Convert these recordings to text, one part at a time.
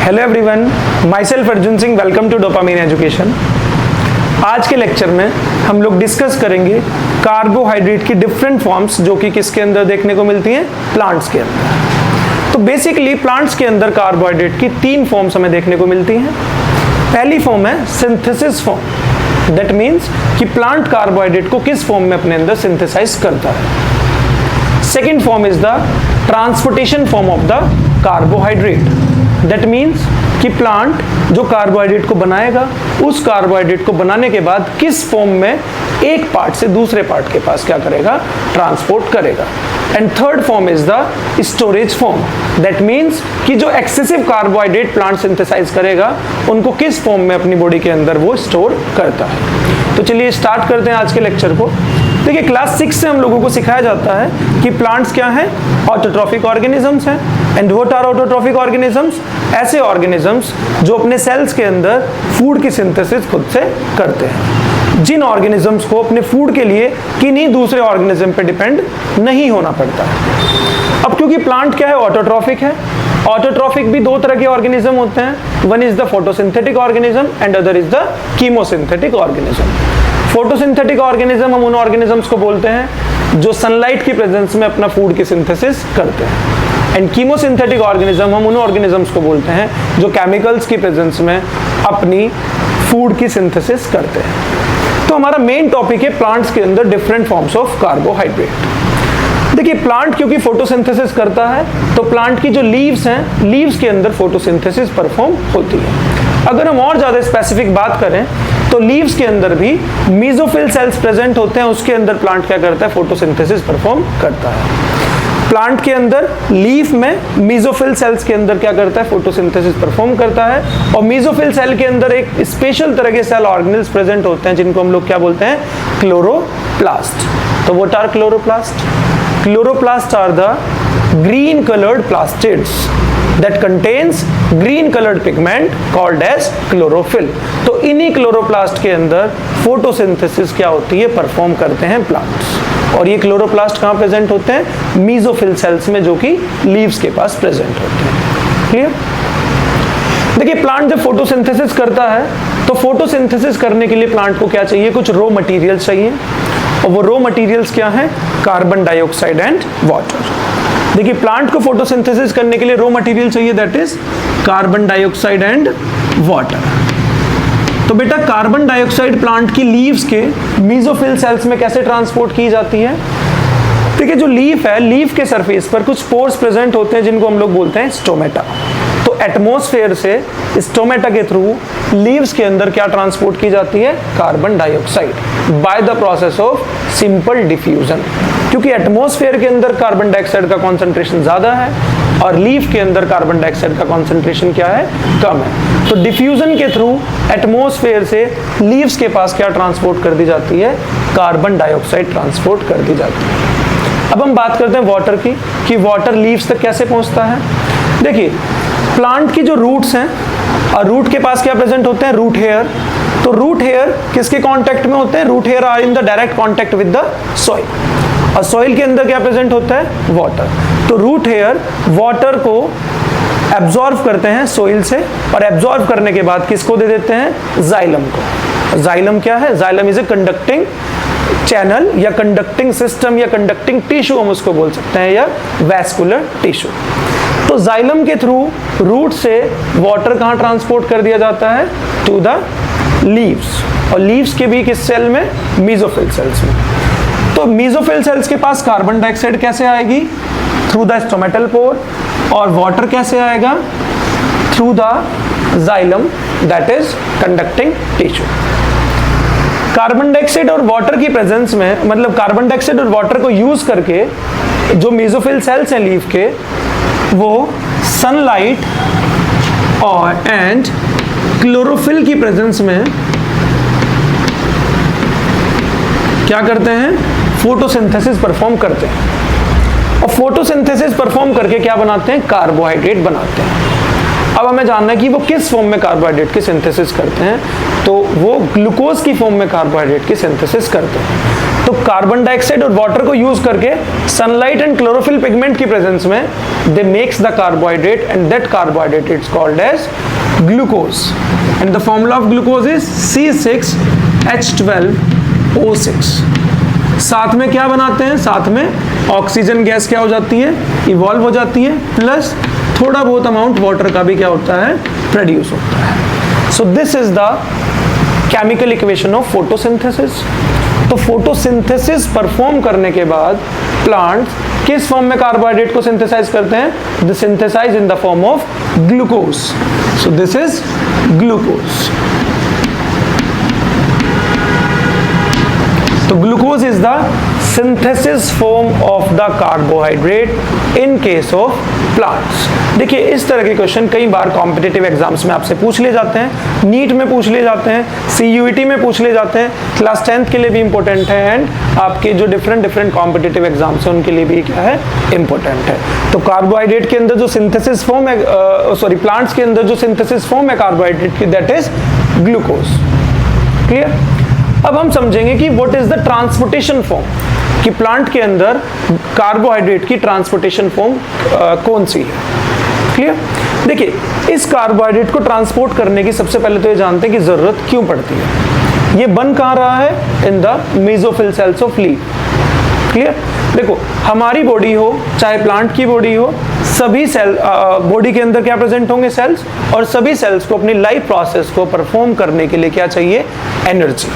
Hello everyone, myself Arjun Singh, welcome to dopamine education. आज के lecture में हम लोग डिस्कस करेंगे कार्बोहाइड्रेट की डिफरेंट फॉर्म्स जो कि किसके अंदर देखने को मिलती हैं, प्लांट्स के अंदर। तो बेसिकली प्लांट्स के अंदर कार्बोहाइड्रेट की तीन फॉर्म्स हमें देखने को मिलती हैं। पहली फॉर्म है सिंथेसिस फॉर्म, दैट मीन्स कि प्लांट कार्बोहाइड्रेट को किस फॉर्म में अपने अंदर सिंथेसाइज करता है। Second form is the transportation form of the carbohydrate, that means कि प्लांट जो कार्बोहाइड्रेट को बनाएगा उस कार्बोहाइड्रेट को बनाने के बाद किस फॉर्म में एक पार्ट से दूसरे पार्ट के पास क्या करेगा, ट्रांसपोर्ट करेगा। And third form is the storage form, that means कि जो एक्सेसिव कार्बोहाइड्रेट प्लांट सिंथेसाइज करेगा उनको किस फॉर्म में अपनी बॉडी के अंदर वो स्टोर करता है। तो चलिए स्टार्ट करते हैं आज के लेक्चर को। देखिए क्लास 6 से हम लोगों को सिखाया जाता है कि प्लांट्स क्या हैं, ऑटोट्रॉफिक ऑर्गेनिजम्स हैं। And what are autotrophic organisms? ऐसे ऑर्गेनिजम्स जो अपने सेल्स के अंदर फूड की सिंथेसिस खुद से करते हैं, जिन ऑर्गेनिजम्स को अपने फूड के लिए किन्हीं दूसरे ऑर्गेनिज्म पे डिपेंड नहीं होना पड़ता है। अब क्योंकि प्लांट क्या है, ऑटोट्रॉफिक है। ऑटोट्रॉफिक भी दो तरह के ऑर्गेनिज्म होते हैं, one is the photosynthetic organism and other is the chemosynthetic organism. Photosynthetic organism हम उन ऑर्गेनिजम्स को बोलते हैं जो सनलाइट की प्रेजेंस में अपना फूड की सिंथेसिस करते हैं। एंड कीमोसिंथेटिक ऑर्गेनिज्म हम उन ऑर्गेनिजम्स को बोलते हैं जो केमिकल्स की प्रेजेंस में अपनी फूड की सिंथेसिस करते हैं। तो हमारा मेन टॉपिक है प्लांट्स के अंदर डिफरेंट फॉर्म्स ऑफ कार्बोहाइड्रेट। देखिए प्लांट क्योंकि फोटोसिंथेसिस करता है तो प्लांट की जो लीव्स हैं, लीव्स के अंदर फोटोसिंथेसिस परफॉर्म होती है। अगर हम और ज्यादा स्पेसिफिक बात करें तो लीव्स के अंदर भी मीजोफिल सेल्स प्रेजेंट होते हैं, उसके अंदर प्लांट क्या करता है, फोटोसिंथेसिस परफॉर्म करता है। प्लांट के अंदर लीफ में मीजोफिल सेल्स के अंदर क्या करता है, फोटोसिंथेसिस परफॉर्म करता है। और मीजोफिल सेल के अंदर एक स्पेशल तरह के सेल ऑर्गेनेल्स प्रेजेंट होते हैं जिनको हम लोग क्या बोलते हैं, क्लोरोप्लास्ट। तो what are chloroplast? Chloroplast are the green colored plastids that contains green colored pigment called as chlorophyll। तो इन्हीं क्लोरोप्लास्ट के अंदर फोटोसिंथेसिस क्या होती है, परफॉर्म करते हैं प्लांट्स। और ये क्लोरोप्लास्ट कहाँ प्रेजेंट होते हैं, मीजोफिल सेल्स में, जो कि लीव्स के पास प्रेजेंट होते हैं। क्लियर? देखिए प्लांट जब फोटोसिंथेसिस करता है तो फोटोसिंथेसिस करने के लिए प्लांट को क्या चाहिए, कुछ रॉ मटेरियल्स चाहिए। और वो रॉ मटेरियल्स क्या हैं, कार्बन डाइऑक्साइड एंड वाटर। देखिए प्लांट को फोटोसिंथेसिस करने के लिए रॉ मटेरियल चाहिए, that is carbon dioxide and water. तो बेटा कार्बन डाइऑक्साइड प्लांट की लीव्स के मीजोफिल सेल्स में कैसे ट्रांसपोर्ट की जाती है? देखिए जो लीफ है, लीफ के सरफेस पर कुछ पोर्स प्रेजेंट होते हैं जिनको हम लोग बोलते हैं स्टोमेटा। तो एटमॉस्फेयर से स्टोमेटा के थ्रू लीव्स के अंदर क्या ट्रांसपोर्ट की जाती है, carbon dioxide, by the process of simple diffusion. क्योंकि एटमॉस्फेयर के अंदर कार्बन डाइऑक्साइड का कॉन्सेंट्रेशन ज्यादा है और लीफ के अंदर कार्बन डाइऑक्साइड का कॉन्सेंट्रेशन क्या है, कम है। तो डिफ्यूजन के थ्रू एटमॉस्फेयर से लीव्स के पास क्या ट्रांसपोर्ट कर दी जाती है, कार्बन डाइऑक्साइड ट्रांसपोर्ट कर दी जाती है। अब हम बात करते हैं वाटर की, कि वाटर लीव्स तक कैसे पहुंचता है। देखिए प्लांट की जो रूट्स हैं, और रूट के पास क्या प्रेजेंट होते हैं, रूट हेयर। तो रूट हेयर किसके कांटेक्ट में होते हैं, root hair are in the direct contact with the soil. और सॉइल के अंदर क्या प्रेजेंट होता है, वाटर। तो रूट हेयर वाटर को एब्जॉर्व करते हैं सॉइल से, और एब्जॉर्व करने के बाद किसको दे देते हैं, जाइलम को। जाइलम क्या है, xylem is a conducting channel या कंडक्टिंग सिस्टम या कंडक्टिंग टिश्यू हम उसको बोल सकते हैं, या वैस्कुलर टिश्यू। तो जाइलम के थ्रू रूट से वाटर कहाँ ट्रांसपोर्ट कर दिया जाता है, टू द लीव्स। और लीव्स के भी किस सेल में, मीजोफिल सेल्स में। तो मीजोफिल सेल्स के पास कार्बन डाइऑक्साइड कैसे आएगी, थ्रू द स्टोमेटल पोर। और वाटर कैसे आएगा, through the xylem, that is conducting tissue. Carbon dioxide और वाटर की प्रेजेंस में, मतलब कार्बन डाइऑक्साइड और वाटर को यूज करके जो मीजोफिल सेल्स हैं लीफ के, वो सनलाइट और एंड क्लोरोफिल की प्रेजेंस में क्या करते हैं, फोटोसिंथेसिस परफॉर्म करते हैं। और फोटोसिंथेसिस परफॉर्म करके क्या बनाते हैं, कार्बोहाइड्रेट बनाते हैं। अब हमें जानना है कि वो किस फॉर्म में कार्बोहाइड्रेट की सिंथेसिस करते हैं, तो वो ग्लूकोज की फॉर्म में कार्बोहाइड्रेट की सिंथेसिस करते हैं। तो कार्बन डाइऑक्साइड और वाटर को यूज करके सनलाइट एंड क्लोरोफिल पिगमेंट की प्रेजेंस में they makes the carbohydrate and that carbohydrate is called as glucose and the formula of glucose is C6H12O6। साथ में क्या बनाते हैं, साथ में ऑक्सीजन गैस क्या हो जाती है, इवॉल्व हो जाती है, प्लस थोड़ा बहुत अमाउंट वाटर का भी क्या होता है, प्रोड्यूस होता है। सो this is the chemical equation of photosynthesis. तो फोटोसिंथेसिस परफॉर्म करने के बाद प्लांट्स किस फॉर्म में कार्बोहाइड्रेट को सिंथेसाइज करते हैं, the synthesise in the form of glucose. So this is glucose. तो glucose is the synthesis form of the carbohydrate in case of plants. देखिए इस तरह के क्वेश्चन कई बार कॉम्पिटिटिव एग्जाम्स में आपसे पूछ लिए जाते हैं, नीट में पूछ लिए जाते हैं, CUET में पूछ लिए जाते हैं, क्लास 10th के लिए भी इंपॉर्टेंट है एंड आपके जो डिफरेंट कॉम्पिटिटिव एग्जाम्स हैं उनके लिए भी क्या है, इंपॉर्टेंट है। तो कार्बोहाइड्रेट के अंदर जो सिंथेसिस फॉर्म है, प्लांट्स के अंदर जो सिंथेसिस फॉर्म है कार्बोहाइड्रेट की, दैट इज ग्लूकोज। क्लियर? अब हम समझेंगे कि what is the transportation form, कि प्लांट के अंदर कार्बोहाइड्रेट की ट्रांसपोर्टेशन फॉर्म कौन सी है। क्लियर? देखिए इस कार्बोहाइड्रेट को ट्रांसपोर्ट करने की सबसे पहले तो ये जानते हैं कि जरूरत क्यों पड़ती है। ये बन कहाँ रहा है, in the mesophyll cells of leaf. Clear? देखो हमारी बॉडी हो चाहे प्लांट की बॉडी हो, सभी सेल बॉडी के अंदर क्या प्रेजेंट होंगे, सेल्स, और सभी सेल्स को अपनी लाइफ प्रोसेस को परफॉर्म करने के लिए क्या चाहिए, एनर्जी।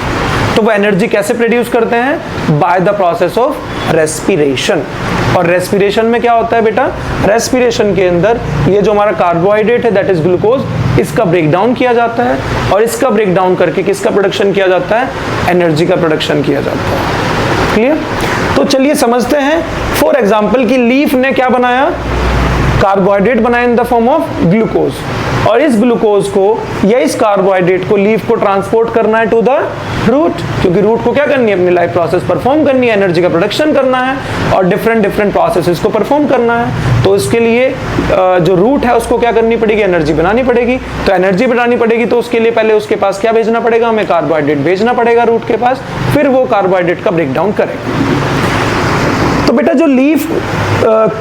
तो वो एनर्जी कैसे प्रोड्यूस करते हैं, by the process of respiration. और रेस्पिरेशन में क्या होता है बेटा, रेस्पिरेशन के अंदर ये जो हमारा कार्बोहाइड्रेट है दैट इज ग्लूकोज, इसका ब्रेकडाउन किया जाता है और इसका ब्रेकडाउन करके किसका प्रोडक्शन किया जाता है, एनर्जी का प्रोडक्शन किया जाता है। क्लियर? तो चलिए समझते हैं। फॉर एग्जाम्पल की लीफ ने क्या बनाया, कार्बोहाइड्रेट बनाया इन द फॉर्म ऑफ ग्लूकोज, और इस ग्लूकोज को या इस कार्बोहाइड्रेट को लीफ को ट्रांसपोर्ट करना है टू द रूट, क्योंकि रूट को क्या करनी है, अपनी लाइफ प्रोसेस परफॉर्म करनी है, एनर्जी का प्रोडक्शन करना है और डिफरेंट प्रोसेसेस को परफॉर्म करना है। तो इसके लिए जो रूट है उसको क्या करनी पड़ेगी, एनर्जी बनानी पड़ेगी। तो एनर्जी बनानी पड़ेगी तो उसके लिए पहले उसके पास क्या भेजना पड़ेगा, हमें कार्बोहाइड्रेट भेजना पड़ेगा रूट के पास, फिर वो कार्बोहाइड्रेट का ब्रेकडाउन करेगा। तो बेटा जो लीफ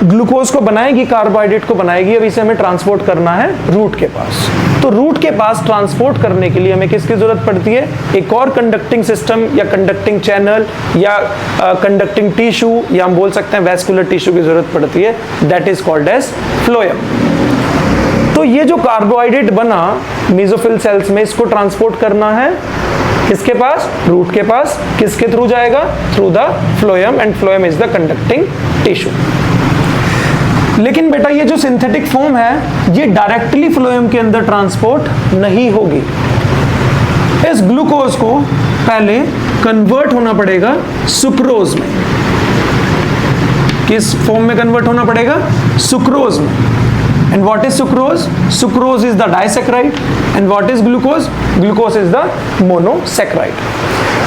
ग्लूकोज को बनाएगी, कार्बोहाइड्रेट को बनाएगी, अब इसे हमें ट्रांसपोर्ट करना है रूट के पास। तो रूट के पास ट्रांसपोर्ट करने के लिए हमें किसकी जरूरत पड़ती है, एक और कंडक्टिंग सिस्टम या कंडक्टिंग चैनल या कंडक्टिंग टिश्यू या हम बोल सकते हैं वैस्कुलर टिश्यू की जरूरत पड़ती है, that is called as phloem. तो ये जो कार्बोहाइड्रेट बना मेसोफिल सेल्स में, इसको ट्रांसपोर्ट करना है किसके पास, रूट के पास। किसके थ्रू जाएगा, through the phloem, and phloem is the conducting tissue. लेकिन बेटा ये जो सिंथेटिक फॉर्म है ये डायरेक्टली फ्लोएम के अंदर ट्रांसपोर्ट नहीं होगी। इस ग्लूकोज को पहले कन्वर्ट होना पड़ेगा सुक्रोज में। किस फॉर्म में कन्वर्ट होना पड़ेगा, सुक्रोज में। And what is sucrose? Sucrose is the disaccharide and what is glucose? Glucose is the monosaccharide.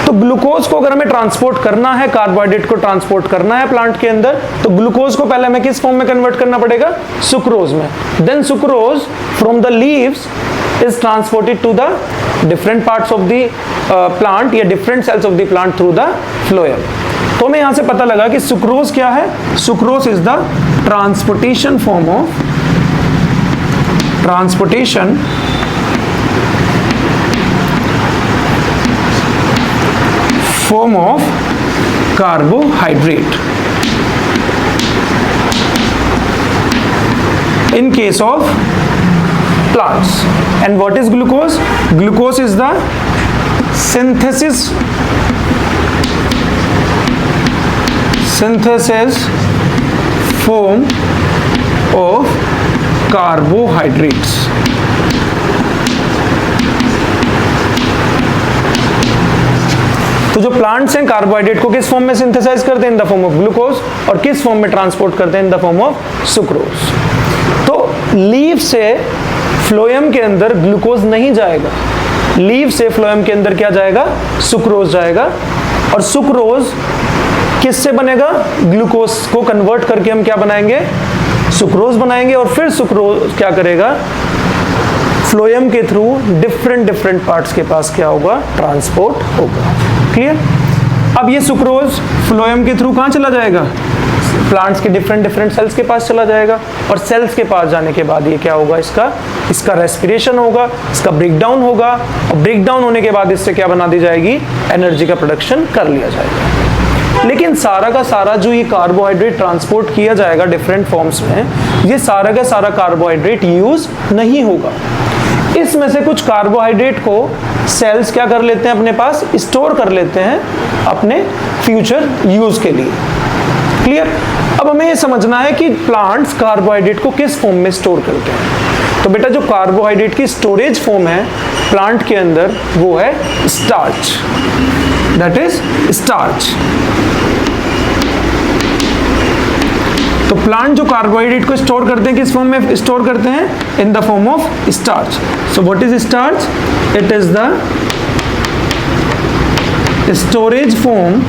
तो ग्लूकोज को अगर हमें ट्रांसपोर्ट करना है, कार्बोहाइड्रेट को ट्रांसपोर्ट करना है प्लांट के अंदर, तो ग्लूकोज को पहले हमें किस फॉर्म में कन्वर्ट करना पड़ेगा, सुक्रोज में। Then sucrose from the leaves is transported to the different parts of the plant या different cells of the plant through the phloem। तो हमें यहां से पता लगा कि सुक्रोज क्या है, sucrose is the transportation form of carbohydrate in case of plants। and what is glucose? Glucose is the synthesis form of carbohydrates। तो जो प्लांट्स हैं कार्बोहाइड्रेट को किस फॉर्म में सिंथेसाइज करते हैं, इन द फॉर्म ऑफ ग्लूकोज, और किस फॉर्म में ट्रांसपोर्ट करते हैं, इन द फॉर्म ऑफ सुक्रोज। तो लीफ से फ्लोएम के अंदर ग्लूकोज नहीं जाएगा, लीफ से फ्लोएम के अंदर क्या जाएगा, सुक्रोज जाएगा। और सुक्रोज किससे बनेगा, ग्लूकोज को कन्वर्ट करके हम क्या बनाएंगे, सुक्रोज बनाएंगे। और फिर सुक्रोज क्या करेगा, फ्लोएम के थ्रू डिफरेंट पार्ट्स के पास क्या होगा, ट्रांसपोर्ट होगा। क्लियर। अब ये सुक्रोज फ्लोएम के थ्रू कहाँ चला जाएगा, प्लांट्स के डिफरेंट सेल्स के पास चला जाएगा, और सेल्स के पास जाने के बाद ये क्या होगा, इसका रेस्पिरेशन होगा, इसका ब्रेकडाउन होगा, और ब्रेकडाउन होने के बाद इससे क्या बना दी जाएगी, एनर्जी का प्रोडक्शन कर लिया जाएगा। लेकिन सारा का सारा जो ये कार्बोहाइड्रेट ट्रांसपोर्ट किया जाएगा डिफरेंट फॉर्म्स में, ये सारा का सारा कार्बोहाइड्रेट यूज नहीं होगा। इसमें से कुछ कार्बोहाइड्रेट को सेल्स क्या कर लेते हैं, अपने पास स्टोर कर लेते हैं अपने फ्यूचर यूज के लिए। क्लियर। अब हमें ये समझना है कि प्लांट्स कार्बोहाइड्रेट को किस फॉर्म में स्टोर करते हैं। तो बेटा जो कार्बोहाइड्रेट की स्टोरेज फॉर्म है प्लांट के अंदर वो है स्टार्च, दैट इज स्टार्च। तो प्लांट जो कार्बोहाइड्रेट को स्टोर करते हैं किस फॉर्म में स्टोर करते हैं, इन the form of starch. So what is starch, it is the storage form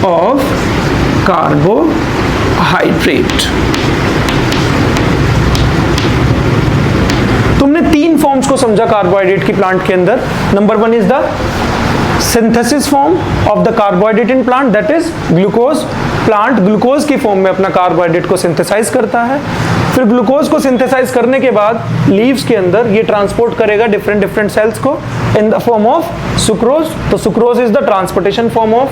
of carbohydrate। तुमने 3 फॉर्म्स को समझा कार्बोहाइड्रेट की प्लांट के अंदर। Number 1 is the synthesis form of the carbohydrate in plant, that is glucose. Plant glucose की form में अपना carbohydrate को सिंथेसाइज करता है। फिर ग्लूकोज को सिंथेसाइज करने के बाद लीव्स के अंदर ये ट्रांसपोर्ट करेगा डिफरेंट सेल्स को in the form of sucrose. तो sucrose is the transportation form of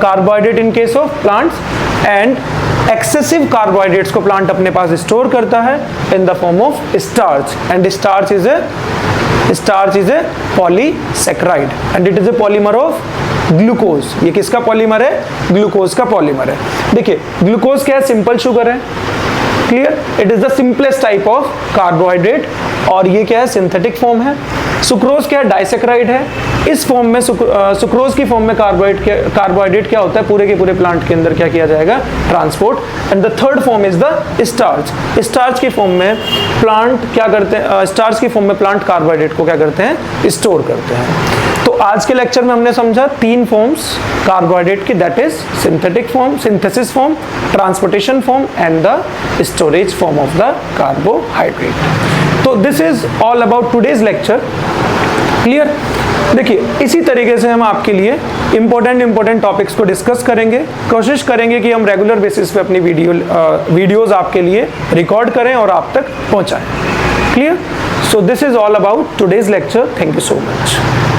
carbohydrate in case of plants, and excessive carbohydrates को प्लांट अपने पास स्टोर करता है in the form of starch, and starch is a polysaccharide and it is a polymer of glucose. ये किसका polymer है, glucose का polymer है। देखिए ग्लूकोज क्या है, सिंपल शुगर है। Clear. It is the simplest type of carbohydrate, और ये क्या है, सिंथेटिक फॉर्म है। सुक्रोज क्या है, डाइसेक्राइड है। इस फॉर्म में सुक्रोज की फॉर्म में कार्बोहाइड्रेट क्या होता है, पूरे के पूरे प्लांट के अंदर क्या किया जाएगा, transport. And the third form is the starch. Starch की फॉर्म में प्लांट क्या करते हैं, स्टार्च की फॉर्म में प्लांट कार्बोहाइड्रेट को क्या करते हैं, स्टोर करते हैं। तो आज के लेक्चर में हमने समझा 3 फॉर्म्स कार्बोहाइड्रेट की, that is synthetic form, synthesis form, transportation form and the storage form of the carbohydrate. तो this is all about today's lecture. Clear. देखिए इसी तरीके से हम आपके लिए इंपॉर्टेंट टॉपिक्स को डिस्कस करेंगे। कोशिश करेंगे कि हम रेगुलर बेसिस पे अपनी वीडियोस आपके लिए रिकॉर्ड करें और आप तक पहुंचाएं। Clear. So this is all about today's lecture. Thank you so much.